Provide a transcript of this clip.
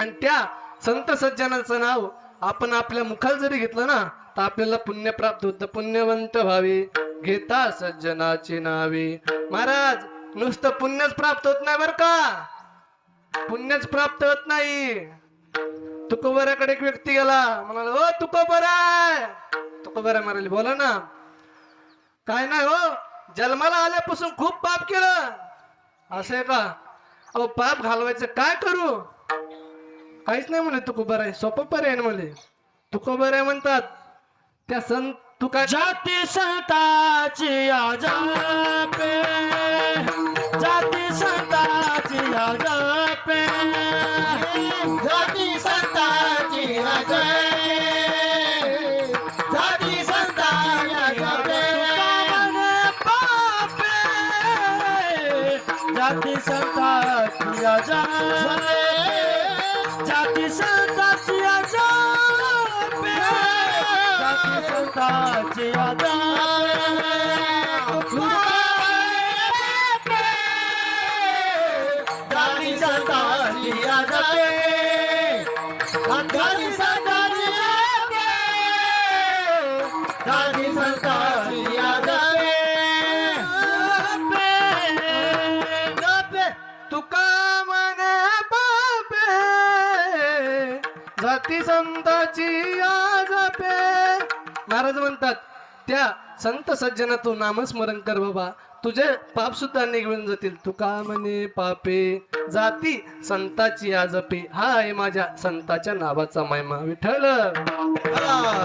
आणि त्या संत सज्जनाचं नाव आपण आपल्या मुखाला जरी घेतलं ना तर आपल्याला पुण्य प्राप्त होतं. पुण्यवंत व्हावे घेता सज्जनाची नावे. महाराज नुसतं पुण्यच प्राप्त होत नाही बर का, पुण्यच प्राप्त होत नाही. तुकोबराकडे एक व्यक्ती गेला, म्हणाला ओ तुकोबरा, तुकोबरा मारली बोला ना. काय नाही हो, जन्माला आल्यापासून खूप पाप केलं. असं आहे का? अहो पाप घालवायचं काय करू? काहीच नाही म्हणे तुकोबरा, सोपं पर्याय म्हणे. तुकोबरा म्हणतात त्या संत तुका जाती संताची आजापे, जाती संताची आजापे, जाती संताची आजापे, जाती संताची आजापे. जाती संताची आजापे, जाती संताची आजापे, जाती संताची आजापे. जाती संताची आजापे, जाती संताची आजापे, जाती संताची आजापे. तुका म्हणे पापे जाती संताची आजापे. महाराज म्हणतात त्या संत सज्जना तू नामस्मरण कर बाबा, तुझे पाप सुद्धा निघून जातील. तुका म्हणे पापे जाती संताची आजपे. हा आहे माझ्या संताच्या नावाचा महिमा. विठ्ठल